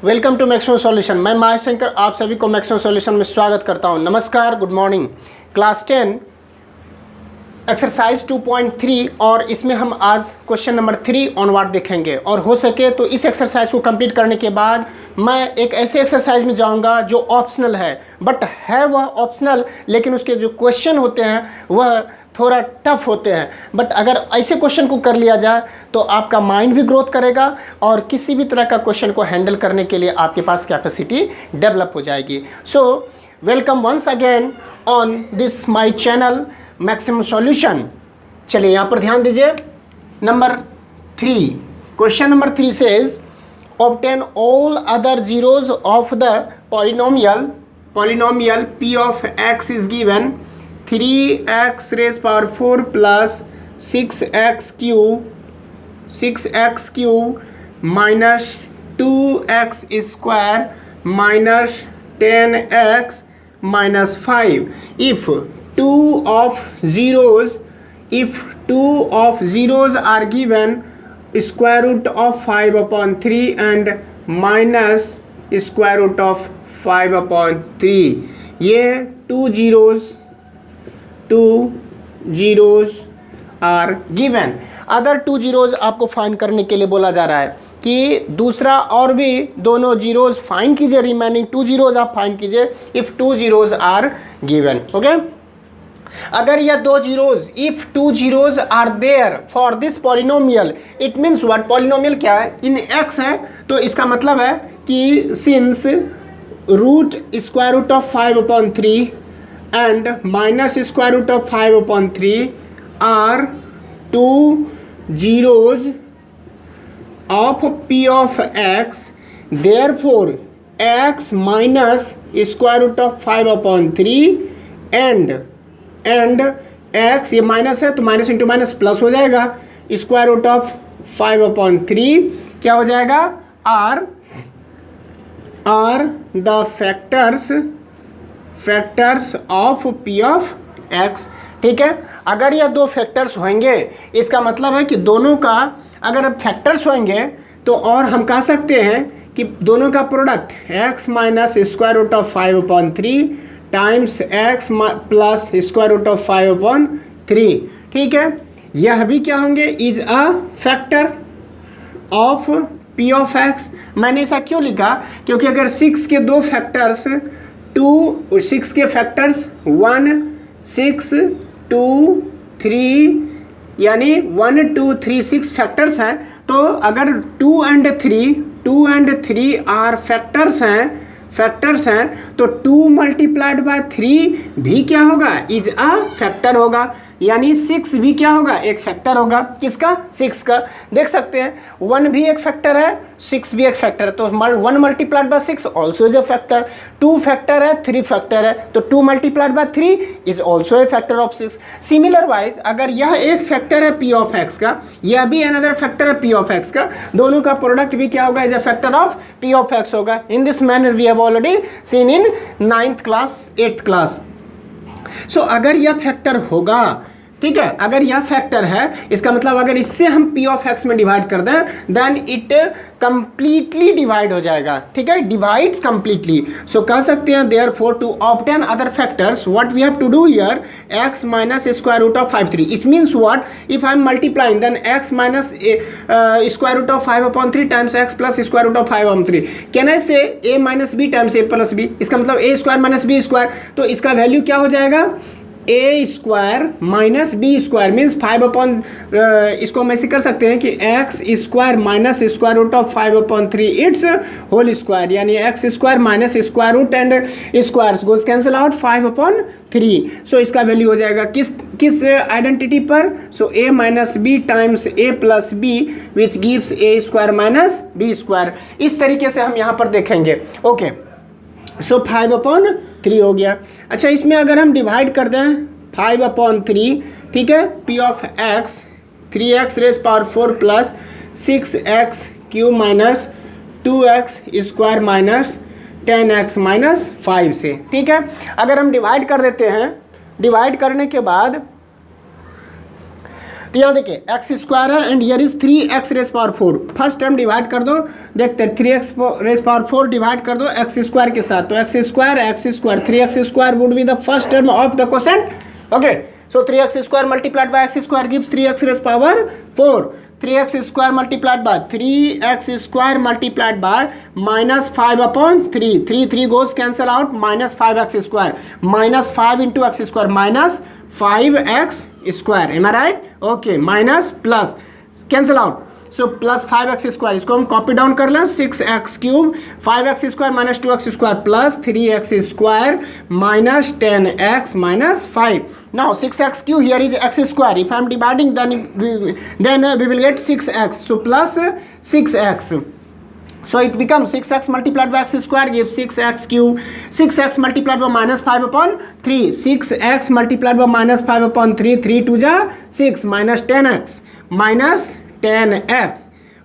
Welcome to maximum solution. मैं महेश शंकर आप सभी को मैक्सिमम सॉल्यूशन में स्वागत करता हूं। नमस्कार, गुड मॉर्निंग। क्लास 10 एक्सरसाइज 2.3 और इसमें हम आज क्वेश्चन नंबर 3 ऑनवर्ड देखेंगे। और हो सके तो इस एक्सरसाइज को कंप्लीट करने के बाद मैं एक ऐसे एक्सरसाइज में जाऊंगा जो ऑप्शनल है, बट है वह ऑप्शनल, लेकिन उसके जो क्वेश्चन होते हैं वह थोड़ा टफ होते हैं। बट अगर ऐसे क्वेश्चन को कर लिया जाए तो आपका माइंड भी ग्रोथ करेगा और किसी भी तरह का क्वेश्चन को हैंडल करने के लिए आपके पास कैपेसिटी डेवलप हो जाएगी। So welcome once again on this my channel maximum solution. चलिए यहाँ पर ध्यान दीजिए। Number 3, question number 3 says obtain all other zeros of the polynomial p of x is given 3x raised power 4 plus 6x cube minus 2x square minus 10x minus 5 if two of zeros are given square root of 5 upon 3 and minus square root of 5 upon 3। ये two zeros are given। Other 2 zeros आपको find करने के लिए बोला जा रहा है कि दूसरा और भी दोनों जीरोज फाइंड कीजिए, रिमेनिंग 2 zeros आप फाइंड कीजिए if 2 zeros are given. Okay, अगर यह 2 zeros, if 2 zeros are there for this polynomial, it means what, polynomial क्या है, इन x है, तो इसका मतलब है कि since root square root of 5 upon 3 and minus square root of 5 upon 3 are 2 zeros of p of x, therefore x minus square root of 5 upon 3 and x, ये minus है तो माइनस इंटू माइनस प्लस हो जाएगा, square root of 5 upon 3 क्या हो जाएगा, are the factors of p of x। ठीक है, अगर यह 2 फैक्टर्स होंगे इसका मतलब है कि दोनों का अगर फैक्टर्स होंगे तो और हम कह सकते हैं कि दोनों का product x minus square root of 5 upon 3 times x plus square root of 5 upon 3। ठीक है, यह भी क्या होंगे, is a factor of p of x। मैंने ऐसा क्यों लिखा, क्योंकि अगर 6 के 2 फैक्टर्स 6 के फैक्टर्स 1 6 2 3 यानी 1 2 3 6 फैक्टर्स हैं, तो अगर 2 and 3 आर फैक्टर्स हैं तो 2 मल्टीप्लाइड बाय 3 भी क्या होगा, इज अ फैक्टर होगा, यानी 6 भी क्या होगा, एक फैक्टर होगा। किसका, 6 का। देख सकते हैं 1 भी एक फैक्टर है, 6 भी एक फैक्टर है, तो 1 multiplied by 6 also is a factor. 2 factor है, 3 फैक्टर है, तो 2 multiplied by 3 is also a factor of 6। Similar wise अगर यह एक फैक्टर है p ऑफ x का, यह भी अनदर फैक्टर है p ऑफ x का, दोनों का प्रोडक्ट भी क्या होगा, is a factor of p of x होगा। In this manner we have already seen in 9th class 8th class. So अगर यह फैक्टर होगा, ठीक है, अगर यह फैक्टर है इसका मतलब अगर इससे हम p ऑफ x में डिवाइड कर दें देन इट कंप्लीटली डिवाइड हो जाएगा। ठीक है, डिवाइड्स कंप्लीटली। सो कह सकते हैं therefore to obtain other factors what we have to do here, x minus square root of 5 3। It means what, if I am multiplying then x minus square root of 5 upon 3 times x plus square root of 5 upon 3। Can I say a minus b times a plus b, इसका मतलब a square minus b square, तो इसका value क्या हो जाएगा, ए square minus B square means 5 upon, इसको हम ऐसे कर सकते हैं कि x square minus square root of 5 upon 3 it's whole square, यानी x square minus square root and squares goes cancel out 5 upon 3। So इसका वैल्यू हो जाएगा किस आइडेंटिटी पर, so A minus B times A plus B which gives A square minus B square. इस तरीके से हम यहाँ पर देखेंगे। ओके, सो 5 अपॉन 3 हो गया। अच्छा, इसमें अगर हम डिवाइड कर दें 5 अपॉन 3, ठीक है, p of x 3x raise power 4 plus 6x cube minus 2x square minus 10x minus 5 से। ठीक है, अगर हम डिवाइड कर देते हैं, डिवाइड करने के बाद तो यहाँ देखिए एक्स स्क्वायर है and here is 3x raise power 4। First term divide कर दो, देखते हैं 3x रेस पावर 4 डिवाइड कर दो एक्स स्क्वायर के साथ, तो x square 3x square would be the first term of the quotient. Okay, so 3x square multiplied by x square gives 3x raise power 4। 3x square multiplied by 3x square multiplied by -5/3, 3 goes cancel out, -5x square, -5 into x square -5x square, am I right? Okay, minus plus cancel out, so plus 5x square, इसको हम copy down कर लें, 6x cube, 5x square minus 2x square plus 3x square minus 10x minus 5. Now 6x cube, here is x square. If I am dividing, then we will get 6x. So plus 6x. So it becomes 6x multiplied by x square gives 6x cube. 6x multiplied by minus 5/3. 6x multiplied by minus 5/3. 3 2 जा 6 minus 10x minus 10x.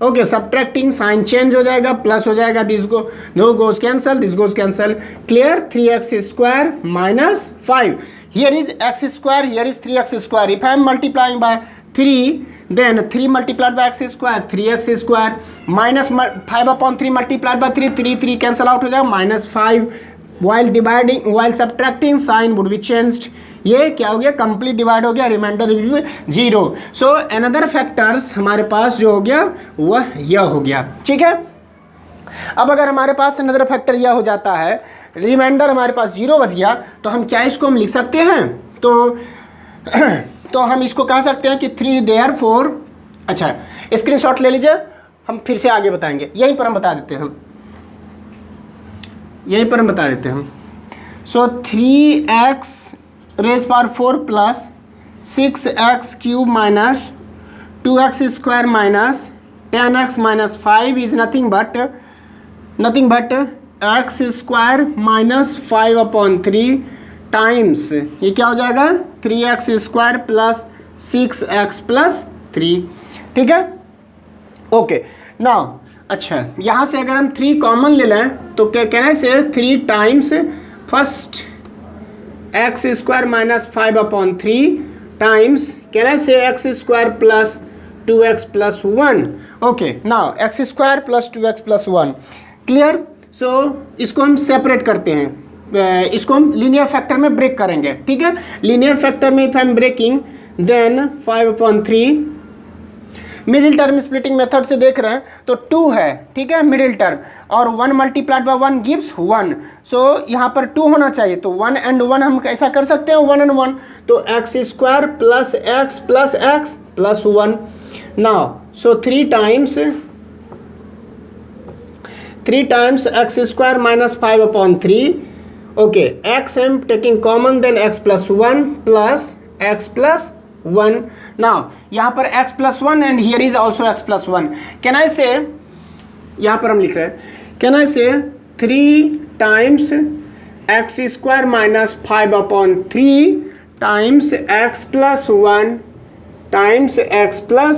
Okay, subtracting sign change हो जाएगा, plus हो जाएगा, this go no goes cancel, this goes cancel, clear. 3x square minus 5. Here is x square, here is 3x square. If I am multiplying by 3, then 3 multiplied by x square 3x square minus 5/3 multiplied by 3 3 cancel out हो जाएगा, minus 5. while subtracting sign would be changed. ये क्या हो गया, complete divide हो गया, reminder 0. So another factors हमारे पास जो हो गया वह यह हो गया. ठीक है, अब अगर हमारे पास अनदर फैक्टर यह हो जाता है, रिमाइंडर हमारे पास 0 बच गया, तो हम क्या इसको हम लिख सकते हैं, तो हम इसको कह सकते हैं कि 3 therefore. अच्छा, स्क्रीनशॉट ले लीजिए, हम फिर से आगे बताएंगे, यहीं पर हम बता देते हैं, so 3x raise power 4 plus 6x cube minus 2x square minus 10x minus 5 is nothing but x square minus 5/3 times, ये क्या हो जाएगा, 3x square plus 6x plus 3. ठीक है, ओके. नाउ अच्छा, यहाँ से अगर हम 3 कॉमन ले लें तो क्या कहना से 3 times first x square minus 5/3 times कहना से x square plus 2x plus 1. Okay, now x square plus 2x plus 1, clear. So इसको हम सेपरेट करते हैं, इसको हम लीनियर फैक्टर में ब्रेक करेंगे. ठीक है, लीनियर फैक्टर में if I am breaking then 5/3, middle term splitting method से देख रहे हैं तो 2 है. ठीक है, मिडिल टर्म, और 1 मल्टीप्लाइड बाय 1 गिव्स 1. सो यहाँ पर 2 होना चाहिए, तो 1 and 1 हम कैसा कर सकते हैं, 1 and 1, तो x square plus x plus 1. Now so 3 times x square minus 5/3. Okay, x I am taking common, then x plus 1 plus x plus 1. Now यहाँ पर x plus 1 and here is also x plus 1. Can I say, यहाँ पर हम लिख रहे हैं, can I say 3 times x square minus 5/3 times x plus 1 times x plus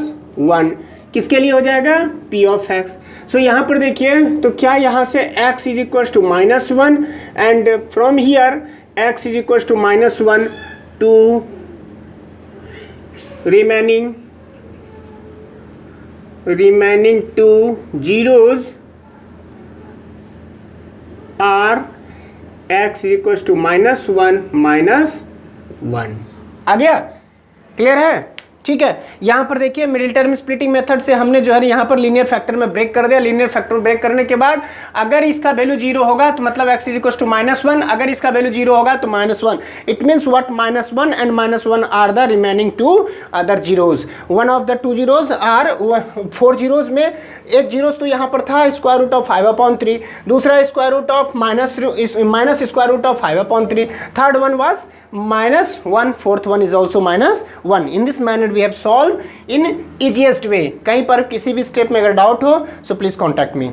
1 किसके लिए हो जाएगा, p of x. सो यहाँ पर देखिए, तो क्या यहाँ से x is equals to -1 and from here x is equals to -1 to remaining 2 zeros are x equals to -1 -1. आ गया, क्लियर है. ठीक है, यहाँ पर देखिए मिडिल टर्म स्प्लिटिंग मेथड से हमने जो है यहाँ पर लीनियर फैक्टर में ब्रेक कर दिया. लीनियर फैक्टर में ब्रेक करने के बाद अगर इसका वैल्यू 0 होगा तो मतलब x इज इक्वल टू -1, अगर इसका वैल्यू 0 होगा तो -1. It means what, -1 and -1 are the remaining 2 other zeros. One of the 2 zeros are 4 zeros में एक जीरोज तो यहाँ पर था स्क्वायर रूट ऑफ 5/3, दूसरा square root of minus square root of 5/3, third one was -1, fourth one is also -1. In this manner we have solved in easiest way. कहीं पर किसी भी स्टेप में अगर डाउट हो so please contact me.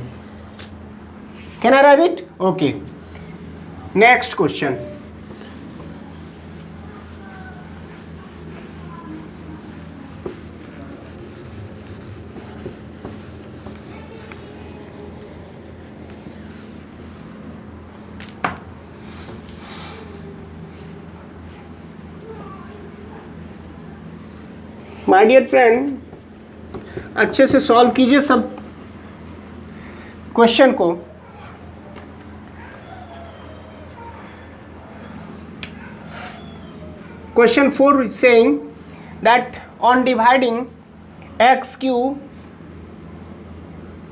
Can I write it? Okay. Next question. My dear friend, अच्छे से solve कीजिए सब क्वेश्चन को। Question 4 saying that on dividing x cube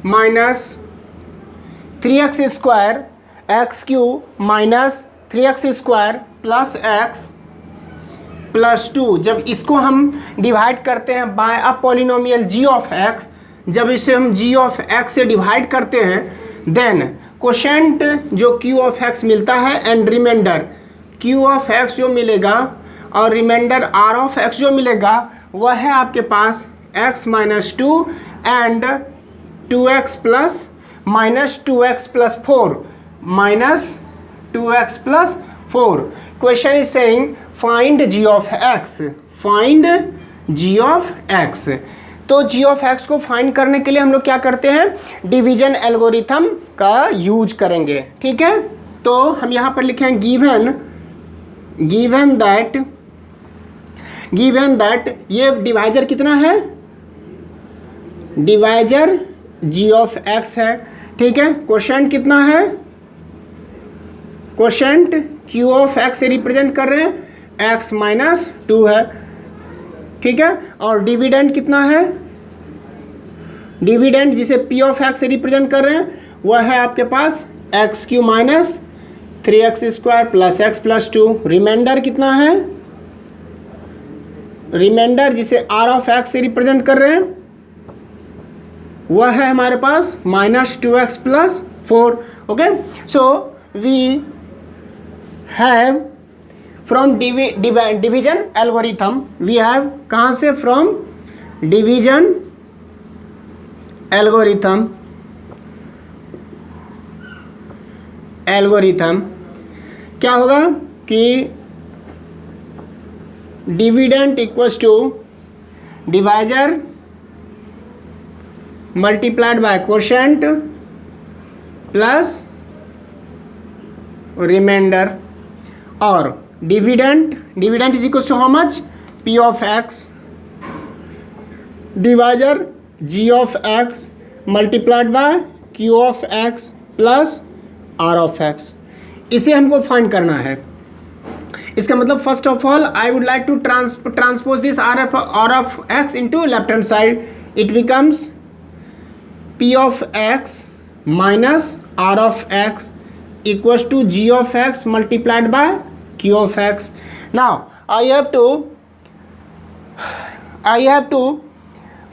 minus 3x square, x cube minus 3x square plus x plus 2, जब इसको हम divide करते हैं by a polynomial g of x, जब इसे हम g ऑफ x से डिवाइड करते हैं देन कोशेंट जो q ऑफ x मिलता है and remainder q of x जो मिलेगा और रिमाइंडर r ऑफ x जो मिलेगा वह है आपके पास x minus 2 and 2x plus minus 2x plus 4 minus 2x plus 4। Question is saying find g of x, find g of x। तो g of x को फाइंड करने के लिए हम लोग क्या करते हैं, डिवीजन एल्गोरिथम का यूज करेंगे। ठीक है, तो हम यहाँ पर लिखे हैं गिवन दैट ये डिवाइजर कितना है, डिवाइजर g ऑफ x है। ठीक है, कोशेंट कितना है, कोशेंट q ऑफ x से रिप्रेजेंट कर रहे हैं, x माइनस 2 है। ठीक है, और डिविडेंड कितना है, डिविडेंड जिसे p ऑफ x से रिप्रेजेंट कर रहे हैं वह है आपके पास x cube minus 3x square plus x plus 2। Remainder कितना है, रिमाइंडर जिसे r ऑफ x से रिप्रेजेंट कर रहे हैं वह है हमारे पास minus 2x plus 4। Okay, so we have from division algorithm, we have कहाँ से, फ्रॉम डिवीजन एल्गोरिथम क्या होगा कि dividend equals to divisor multiplied by quotient plus remainder, और dividend is equal to how much, p of x divisor g of x multiplied by q of x plus r of x। इसे हमको find करना है। इसका मतलब first of all I would like to transpose this r of x into left hand side, it becomes p of x minus r of x equals to g of x multiplied by q of x. Now I have to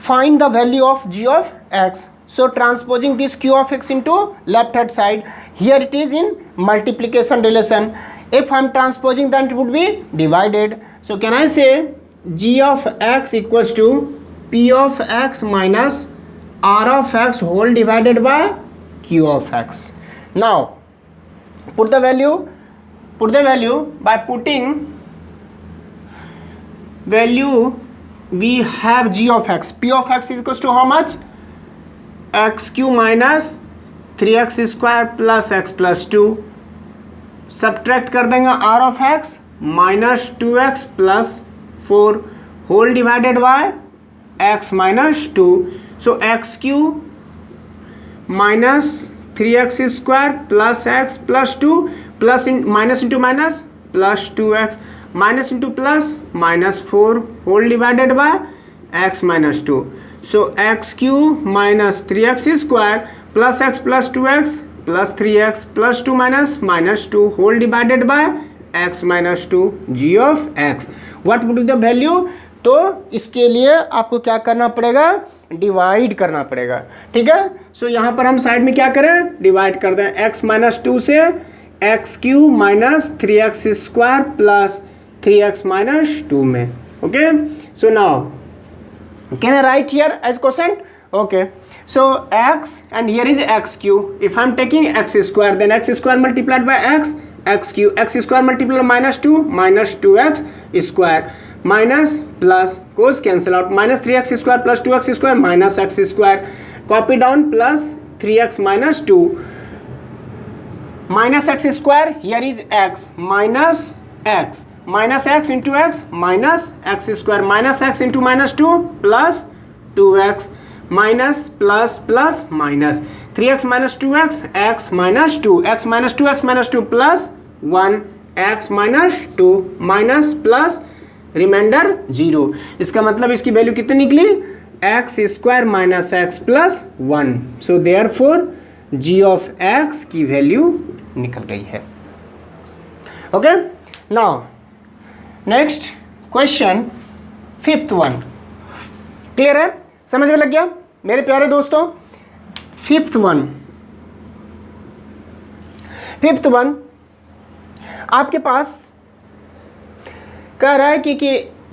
find the value of g of x. So transposing this q of x into left hand side, here it is in multiplication relation. If I am transposing, then it would be divided. So can I say g of x equals to p of x minus r of x whole divided by q of x. Now put the value by putting value, we have g of x, p of x is equals to how much, x cube minus 3x square plus x plus 2, subtract कर देंगे r of x minus 2x plus 4 whole divided by x minus 2। So x cube minus 3x square plus x plus 2 plus minus into minus plus 2x minus into plus minus 4 whole divided by x minus 2। So x cube minus 3x square plus x plus 2x plus 3x plus 2 minus 2 whole divided by x minus 2 g of x। What would be the value? तो इसके लिए आपको क्या करना पड़ेगा, divide करना पड़ेगा। ठीक है, सो यहाँ पर हम साइड में क्या करें, डिवाइड कर दें x माइनस 2 से x cube minus 3x square plus 3x minus 2 में। Okay, so now can I write here as question? Okay, so x and here is x cube. If I am taking x square, then x square multiplied by x cube, x square multiplied by minus 2, minus 2x square, minus plus cos cancel out, minus 3x square plus 2x square minus x square, copy down plus 3x minus 2, minus x square, here is x minus x minus x into x minus x square, minus x into minus two plus 2x minus plus plus minus 3x minus 2x x minus 2 x minus 2 x minus 2 plus 1 x minus 2 minus plus remainder 0। इसका मतलब इसकी वैल्यू कितनी निकली, x square minus x plus 1। So therefore g of x की value निकल गई है। Okay, now next question, fifth one. Clear है, समझ में लग गया मेरे प्यारे दोस्तों। फिफ्थ वन आपके पास कह रहा है कि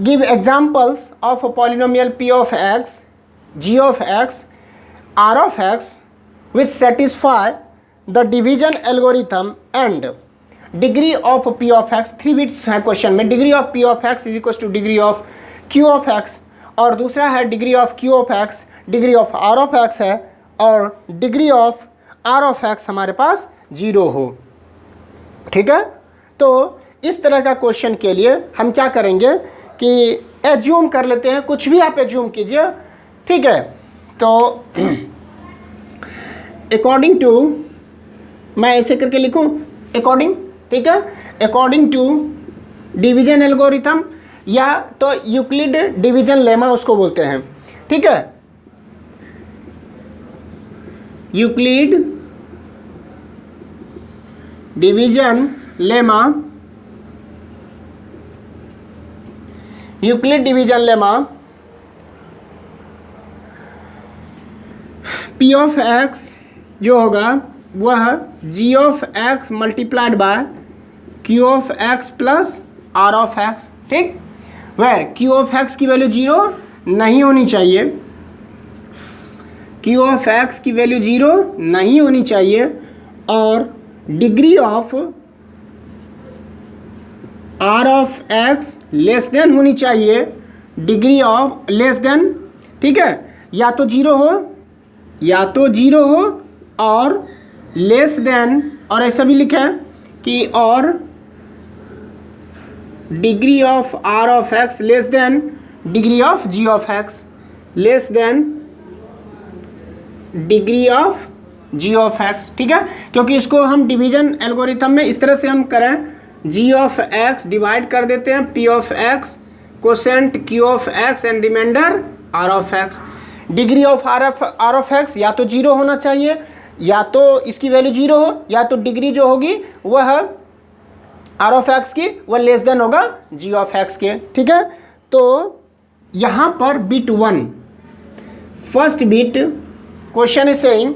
give examples of polynomial p of x, g of x, r of x which satisfy the division algorithm and degree of p of x। 3 bits है क्वेश्चन में। Degree of p of x is equal to degree of q of x, और दूसरा है degree of q of x, degree of r of x है, और degree of r of x हमारे पास 0 हो। ठीक है, तो इस तरह का क्वेश्चन के लिए हम क्या करेंगे कि एज्यूम कर लेते हैं, कुछ भी आप एज्यूम कीजिए। ठीक है, तो अकॉर्डिंग टू, मैं ऐसे करके लिखूं अकॉर्डिंग, ठीक है, अकॉर्डिंग टू डिवीजन एल्गोरिथम या तो यूक्लिड डिवीजन लेमा उसको बोलते हैं। ठीक है, Euclid division lemma, Euclid division lemma p of x जो होगा वह g of x multiplied by q of x plus r of x। ठीक, वेर q ऑफ x की वैल्यू 0 नहीं होनी चाहिए, q ऑफ x की वैल्यू 0 नहीं होनी चाहिए, और degree of r of x less than होनी चाहिए, डिग्री ऑफ लेस देन, ठीक है, या तो 0 हो, या तो 0 हो और लेस देन, और ऐसा भी लिखा है कि और degree of r of x less than degree of g of x, less than degree of g of x। ठीक है, क्योंकि इसको हम डिवीजन एल्गोरिथम में इस तरह से हम करें, g ऑफ x डिवाइड कर देते हैं p of x, quotient q of x and remainder r of x। Degree of r of x या तो 0 होना चाहिए, या तो इसकी वैल्यू 0 हो, या तो डिग्री जो होगी वह r ऑफ x की वह लेस देन होगा g ऑफ x के। ठीक है, तो यहाँ पर bit 1, first bit question is saying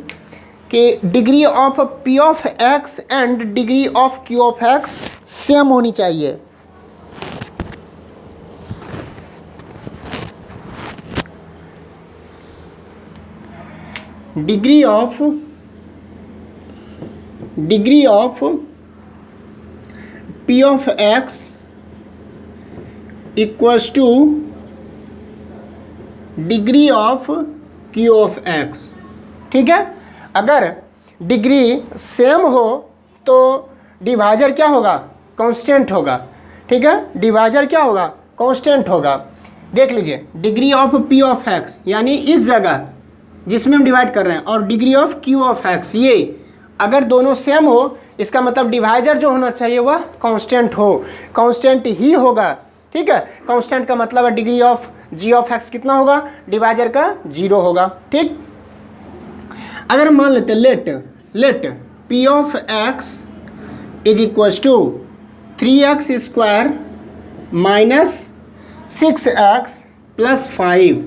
कि degree of p of x and degree of q of x same होनी चाहिए। Degree of p of x equals to degree of q of x। ठीक है, अगर डिग्री सेम हो तो divisor क्या होगा, कांस्टेंट होगा। ठीक है, डिवाइजर क्या होगा, कांस्टेंट होगा। देख लीजिए, degree of p of x यानी इस जगह जिसमें हम डिवाइड कर रहे हैं, और degree of q of x, ये अगर दोनों सेम हो इसका मतलब डिवाइजर जो होना चाहिए वह कांस्टेंट हो, कांस्टेंट ही होगा। ठीक है, कांस्टेंट का मतलब है degree of g of x कितना होगा, डिवाइजर का 0 होगा। ठीक, अगर मान लेते let p of x is equals to 3x square minus 6x plus 5।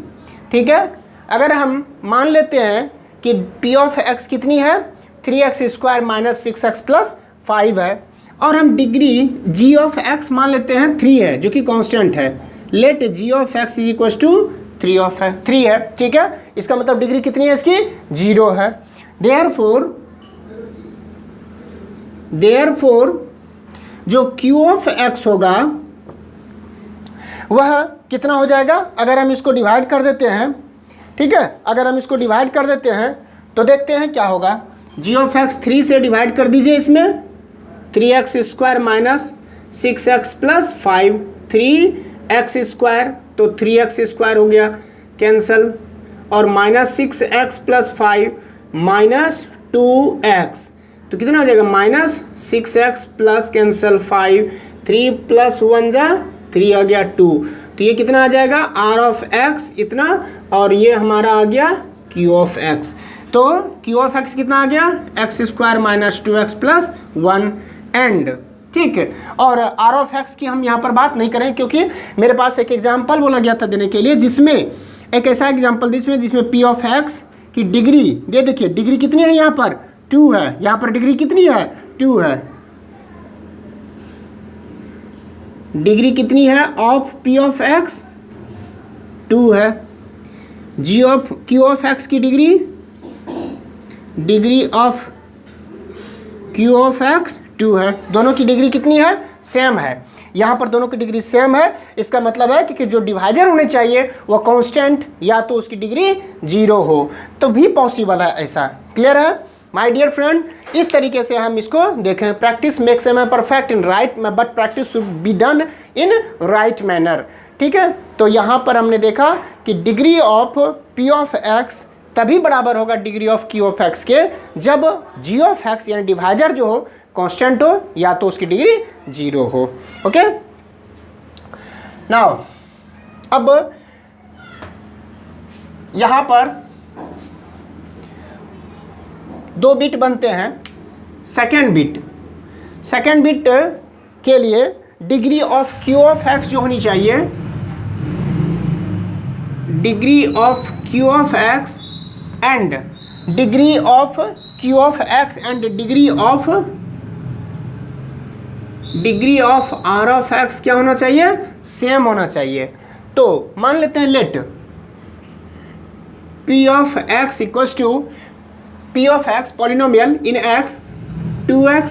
ठीक है, अगर हम मान लेते हैं कि p ऑफ x कितनी है, 3x square minus 6x plus 5 है, और हम डिग्री g ऑफ x मान लेते हैं 3 है जो कि कांस्टेंट है। Let g of x is equal to 3 है। ठीक है, इसका मतलब डिग्री कितनी है इसकी, 0 है। देयरफॉर जो q ऑफ x होगा वह कितना हो जाएगा, अगर हम इसको डिवाइड कर देते हैं। ठीक है, अगर हम इसको डिवाइड कर देते हैं तो देखते हैं क्या होगा। g ऑफ x 3 से डिवाइड कर दीजिए, इसमें 3x square minus 6x plus 5 3x², तो 3x² हो गया कैंसल, और minus 6x plus 5 minus 2x, तो कितना हो जाएगा minus 6x plus cancel 5, 3 plus 1 जा 3 आ गया 2, तो ये कितना आ जाएगा r ऑफ x इतना, और ये हमारा आ गया q ऑफ x, तो q ऑफ x कितना आ गया x² minus 2x plus 1 and, ठीक है। और r ऑफ x की हम यहाँ पर बात नहीं करें क्योंकि मेरे पास एक एग्जाम्पल बोला गया था देने के लिए, जिसमें एक ऐसा एग्जाम्पल जिसमें p ऑफ x की डिग्री, ये देखिए डिग्री कितनी है यहाँ पर 2 है, यहाँ पर डिग्री कितनी है 2 है, डिग्री कितनी है ऑफ p ऑफ x 2 है, g of q of x की degree of q of x 2 है, दोनों की डिग्री कितनी है सेम है, यहाँ पर दोनों की डिग्री सेम है, इसका मतलब है कि जो डिवाइजर होने चाहिए वो कांस्टेंट या तो उसकी डिग्री 0 हो, तो भी पॉसिबल है ऐसा। क्लियर है माय डियर फ्रेंड, इस तरीके से हम इसको देखें। Practice makes a man perfect in right, but practice should be done in right manner, ठीक है। तो यहाँ पर हमने देखा कि degree of p of x तभी बराबर होगा degree of q of x के जब g ऑफ x यानी डिवाइजर जो हो कांस्टेंट हो या तो उसकी डिग्री 0 हो। ओके, नाउ अब यहाँ पर 2 बिट बनते हैं। सेकेंड बिट के लिए degree of q of x जो होनी चाहिए, degree of q of x and degree of q of x and degree of r of x क्या होना चाहिए सेम होना चाहिए। तो मान लेते हैं let p of x equals to p of x polynomial in x 2x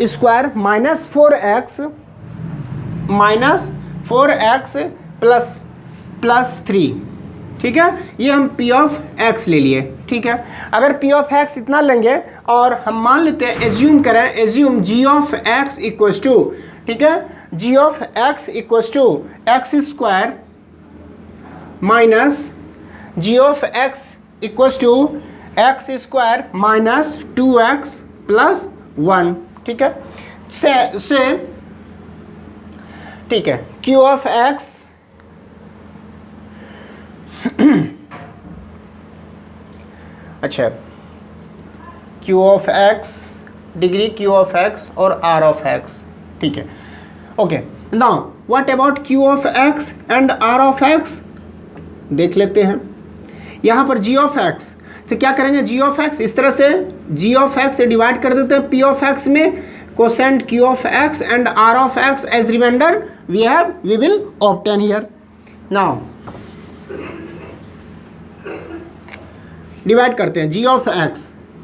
square minus 4x plus 3, ठीक है। ये हम p ऑफ x ले लिए, ठीक है। अगर p ऑफ x इतना लेंगे और हम मान लेते हैं assume g of x equals to, ठीक है, g of x equals to x² minus g of x equals to x² minus 2x plus 1, ठीक है। से ठीक है, q ऑफ x अच्छा q of x degree q of x और r of x, ठीक है। Okay, now what about q of x and r of x देख लेते हैं। यहाँ पर g ऑफ x, तो क्या करेंगे g ऑफ x इस तरह से g ऑफ x से डिवाइड कर देते हैं p ऑफ x में, quotient q of x and r of x as remainder we will obtain here. now divide करते हैं g of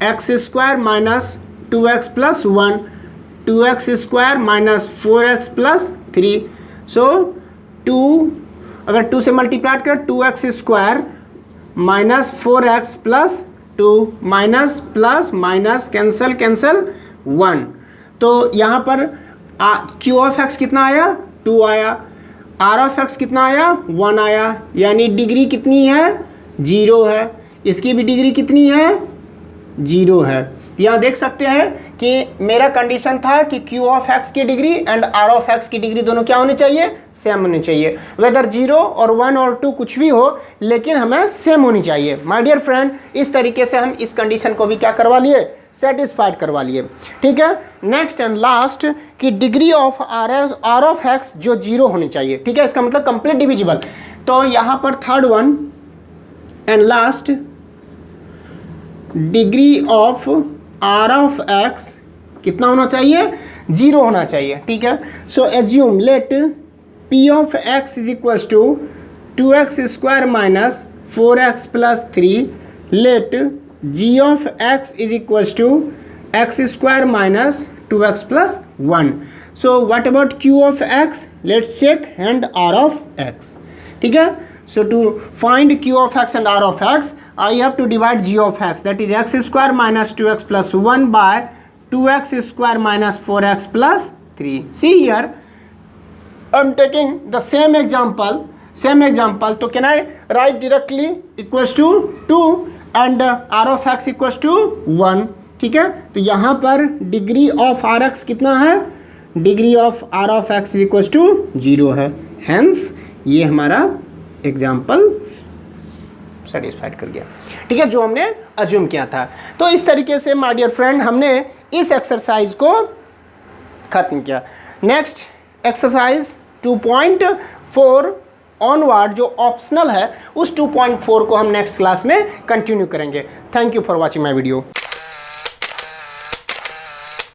x² minus 2x plus 1, 2x² minus 4x plus 3, so 2 अगर 2 से multiply कर 2x² minus 4x plus 2 minus plus minus cancel 1, तो यहाँ पर q of x कितना आया 2 आया, r ऑफ x कितना आया 1 आया, यानी डिग्री कितनी है 0 है, इसकी भी डिग्री कितनी है 0 है। यहाँ देख सकते हैं कि मेरा कंडीशन था कि q ऑफ x की degree and r of x की डिग्री दोनों क्या होनी चाहिए सेम होनी चाहिए, वेदर 0 और 1 और 2 कुछ भी हो, लेकिन हमें सेम होनी चाहिए। माय डियर फ्रेंड, इस तरीके से हम इस कंडीशन को भी क्या करवा लिए सेटिस्फाइड करवा लिए, ठीक है। नेक्स्ट एंड लास्ट कि degree of r of x जो 0 होनी चाहिए, ठीक है, इसका मतलब कंप्लीट डिविजिबल। तो यहाँ पर third one and last degree of r of x कितना होना चाहिए 0 होना चाहिए, ठीक है। So assume let p of x is equals to 2x² minus 4x plus 3, let g of x is equals to x² minus 2x plus 1। So what about q of x, let's check and r of x, ठीक है। So to find q of x and r of x, I have to divide g of x, that is x² minus 2x plus 1 by 2x square minus 4x plus 3. See here, I'm taking the same example. So can I write directly equals to 2 and r of x equals to 1. ठीक है, तो यहाँ पर degree of are X कितना है, degree of R of X equals to 0 है. Hence ये हमारा एग्जाम्पल सेटिस्फाइड कर गया. ठीक है, जो हमने अज्यूम किया था. तो इस तरीके से माय डियर फ्रेंड हमने इस एक्सरसाइज को ख़त्म किया. नेक्स्ट एक्सरसाइज 2.4 ऑनवर्ड जो ऑप्शनल है, उस 2.4 को हम नेक्स्ट क्लास में कंटिन्यू करेंगे. Thank you for watching my video.